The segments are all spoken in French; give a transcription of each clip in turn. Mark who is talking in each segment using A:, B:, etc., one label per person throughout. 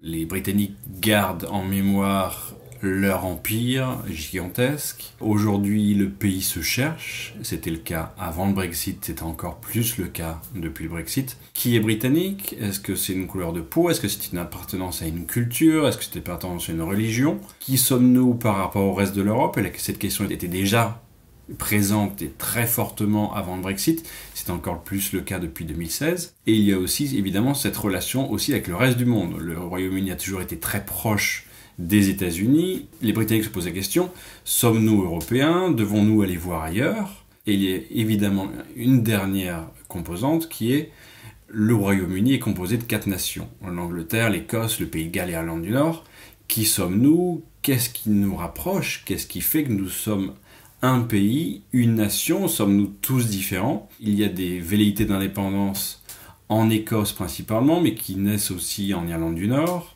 A: Les Britanniques gardent en mémoire leur empire gigantesque. Aujourd'hui, le pays se cherche. C'était le cas avant le Brexit, c'est encore plus le cas depuis le Brexit. Qui est britannique? Est-ce que c'est une couleur de peau? Est-ce que c'est une appartenance à une culture? Est-ce que c'est une appartenance à une religion? Qui sommes-nous par rapport au reste de l'Europe? Et cette question était déjà présente et très fortement avant le Brexit, c'est encore plus le cas depuis 2016. Et il y a aussi évidemment cette relation aussi avec le reste du monde. Le Royaume-Uni a toujours été très proche des États-Unis. Les Britanniques se posent la question, sommes-nous Européens? Devons-nous aller voir ailleurs? Et il y a évidemment une dernière composante qui est le Royaume-Uni est composé de 4 nations. L'Angleterre, l'Écosse, le Pays de Galles et l'Irlande du Nord. Qui sommes-nous? Qu'est-ce qui nous rapproche? Qu'est-ce qui fait que nous sommes un pays, une nation? Sommes-nous tous différents? Il y a des velléités d'indépendance en Écosse principalement, mais qui naissent aussi en Irlande du Nord,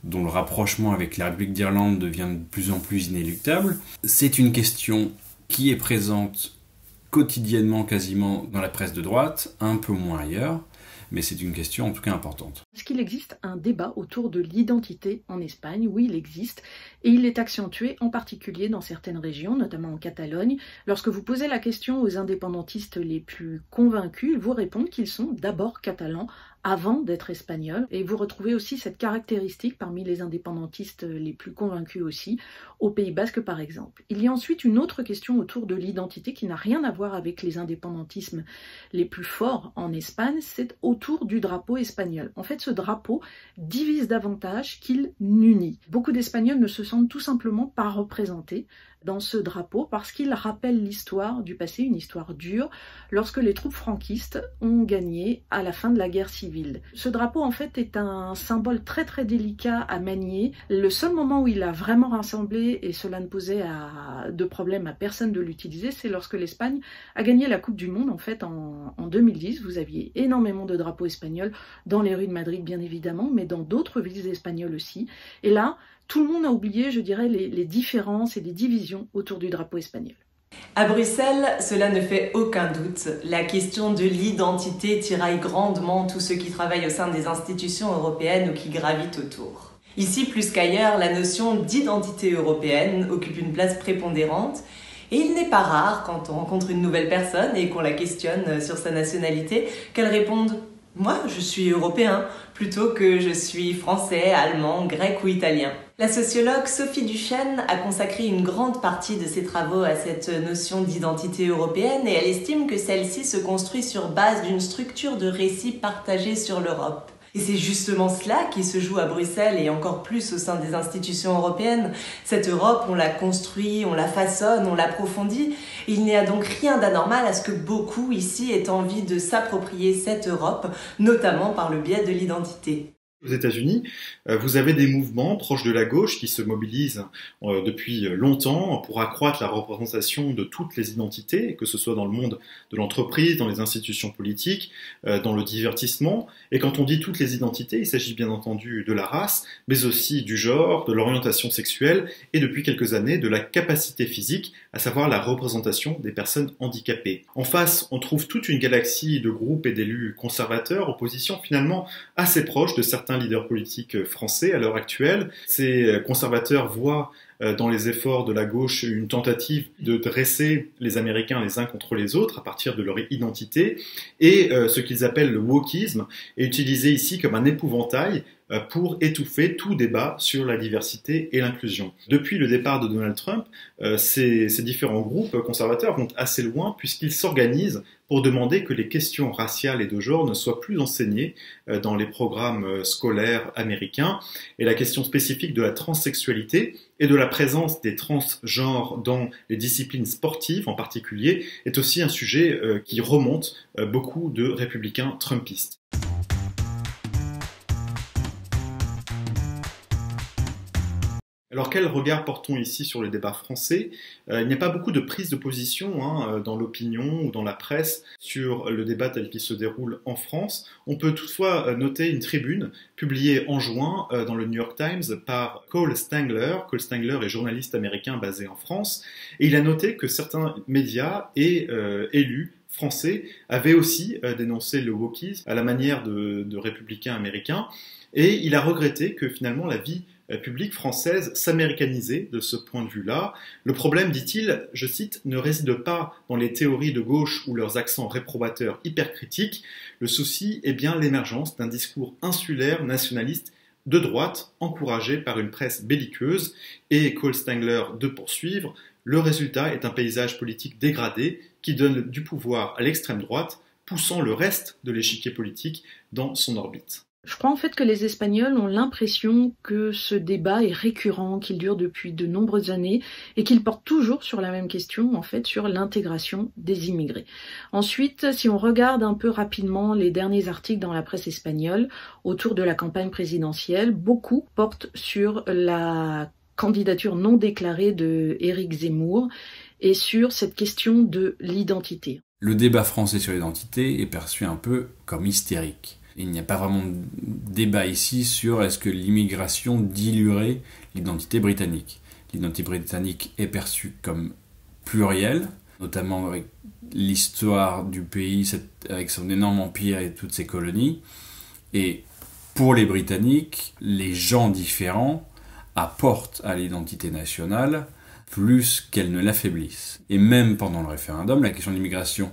A: dont le rapprochement avec la République d'Irlande devient de plus en plus inéluctable. C'est une question qui est présente quotidiennement quasiment dans la presse de droite, un peu moins ailleurs, mais c'est une question en tout cas importante.
B: Est-ce qu'il existe un débat autour de l'identité en Espagne? Oui, il existe, et il est accentué en particulier dans certaines régions, notamment en Catalogne. Lorsque vous posez la question aux indépendantistes les plus convaincus, ils vous répondent qu'ils sont d'abord catalans avant d'être espagnols, et vous retrouvez aussi cette caractéristique parmi les indépendantistes les plus convaincus aussi, au Pays Basque par exemple. Il y a ensuite une autre question autour de l'identité qui n'a rien à voir avec les indépendantismes les plus forts en Espagne, c'est autour du drapeau espagnol. En fait, ce drapeau divise davantage qu'il n'unit. Beaucoup d'Espagnols ne se sentent tout simplement pas représentés dans ce drapeau parce qu'il rappelle l'histoire du passé, une histoire dure, lorsque les troupes franquistes ont gagné à la fin de la guerre civile. Ce drapeau en fait est un symbole très très délicat à manier. Le seul moment où il a vraiment rassemblé, et cela ne posait de problème à personne de l'utiliser, c'est lorsque l'Espagne a gagné la Coupe du Monde en fait en 2010. Vous aviez énormément de drapeaux espagnols dans les rues de Madrid bien évidemment, mais dans d'autres villes espagnoles aussi. Et là, tout le monde a oublié, je dirais, les différences et les divisions autour du drapeau espagnol.
C: À Bruxelles, cela ne fait aucun doute. La question de l'identité tiraille grandement tous ceux qui travaillent au sein des institutions européennes ou qui gravitent autour. Ici, plus qu'ailleurs, la notion d'identité européenne occupe une place prépondérante. Et il n'est pas rare, quand on rencontre une nouvelle personne et qu'on la questionne sur sa nationalité, qu'elle réponde « Moi, je suis européen » plutôt que « Je suis français, allemand, grec ou italien ». La sociologue Sophie Duchesne a consacré une grande partie de ses travaux à cette notion d'identité européenne et elle estime que celle-ci se construit sur base d'une structure de récit partagé sur l'Europe. Et c'est justement cela qui se joue à Bruxelles et encore plus au sein des institutions européennes. Cette Europe, on la construit, on la façonne, on l'approfondit. Il n'y a donc rien d'anormal à ce que beaucoup ici aient envie de s'approprier cette Europe, notamment par le biais de l'identité.
D: Aux États-Unis, vous avez des mouvements proches de la gauche qui se mobilisent depuis longtemps pour accroître la représentation de toutes les identités, que ce soit dans le monde de l'entreprise, dans les institutions politiques, dans le divertissement. Et quand on dit toutes les identités, il s'agit bien entendu de la race, mais aussi du genre, de l'orientation sexuelle et depuis quelques années de la capacité physique, à savoir la représentation des personnes handicapées. En face, on trouve toute une galaxie de groupes et d'élus conservateurs, opposition finalement assez proche de certains leaders politiques français à l'heure actuelle. Ces conservateurs voient dans les efforts de la gauche une tentative de dresser les Américains les uns contre les autres à partir de leur identité, et ce qu'ils appellent le wokisme est utilisé ici comme un épouvantail pour étouffer tout débat sur la diversité et l'inclusion. Depuis le départ de Donald Trump, ces différents groupes conservateurs vont assez loin puisqu'ils s'organisent pour demander que les questions raciales et de genre ne soient plus enseignées dans les programmes scolaires américains, et la question spécifique de la transsexualité et de la présence des transgenres dans les disciplines sportives en particulier est aussi un sujet qui remonte beaucoup de républicains trumpistes. Alors quel regard portons ici sur le débat français? Il n'y a pas beaucoup de prise de position dans l'opinion ou dans la presse sur le débat tel qu'il se déroule en France. On peut toutefois noter une tribune publiée en juin dans le New York Times par Cole Stengler. Cole Stengler est journaliste américain basé en France et il a noté que certains médias et élus français avait aussi dénoncé le wokisme à la manière de républicains américains, et il a regretté que finalement la vie publique française s'américanisait de ce point de vue-là. Le problème, dit-il, je cite, ne réside pas dans les théories de gauche ou leurs accents réprobateurs hypercritiques. Le souci est bien l'émergence d'un discours insulaire, nationaliste, de droite, encouragé par une presse belliqueuse. Et Cole Stengler de poursuivre, le résultat est un paysage politique dégradé qui donne du pouvoir à l'extrême droite, poussant le reste de l'échiquier politique dans son orbite.
B: Je crois en fait que les Espagnols ont l'impression que ce débat est récurrent, qu'il dure depuis de nombreuses années et qu'il porte toujours sur la même question, en fait, sur l'intégration des immigrés. Ensuite, si on regarde un peu rapidement les derniers articles dans la presse espagnole autour de la campagne présidentielle, beaucoup portent sur la candidature non déclarée de Éric Zemmour et sur cette question de l'identité.
A: Le débat français sur l'identité est perçu un peu comme hystérique. Il n'y a pas vraiment de débat ici sur est-ce que l'immigration diluerait l'identité britannique. L'identité britannique est perçue comme plurielle, notamment avec l'histoire du pays, avec son énorme empire et toutes ses colonies. Et pour les Britanniques, les gens différents apportent à l'identité nationale plus qu'elles ne l'affaiblissent. Et même pendant le référendum, la question de l'immigration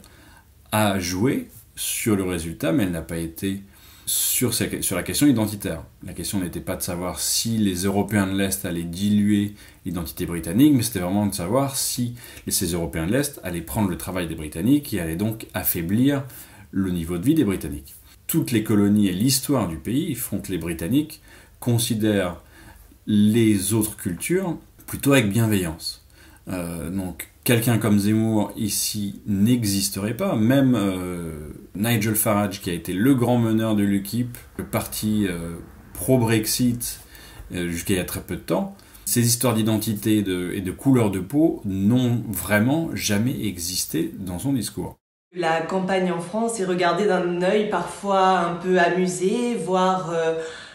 A: a joué sur le résultat, mais elle n'a pas été sur la question identitaire. La question n'était pas de savoir si les Européens de l'Est allaient diluer l'identité britannique, mais c'était vraiment de savoir si ces Européens de l'Est allaient prendre le travail des Britanniques et allaient donc affaiblir le niveau de vie des Britanniques. Toutes les colonies et l'histoire du pays font que les Britanniques considèrent les autres cultures plutôt avec bienveillance. Donc, quelqu'un comme Zemmour ici n'existerait pas. Même Nigel Farage, qui a été le grand meneur de l'UKIP, le parti pro-Brexit jusqu'à il y a très peu de temps, ces histoires d'identité et de couleur de peau n'ont vraiment jamais existé dans son discours.
C: La campagne en France est regardée d'un œil parfois un peu amusé, voire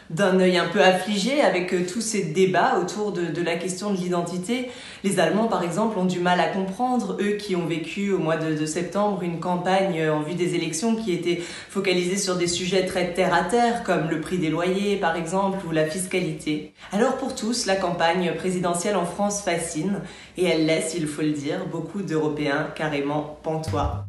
C: d'un œil un peu affligé avec tous ces débats autour de la question de l'identité. Les Allemands, par exemple, ont du mal à comprendre, eux qui ont vécu au mois de septembre une campagne en vue des élections qui était focalisée sur des sujets très terre-à-terre, comme le prix des loyers, par exemple, ou la fiscalité. Alors pour tous, la campagne présidentielle en France fascine, et elle laisse, il faut le dire, beaucoup d'Européens carrément pantois.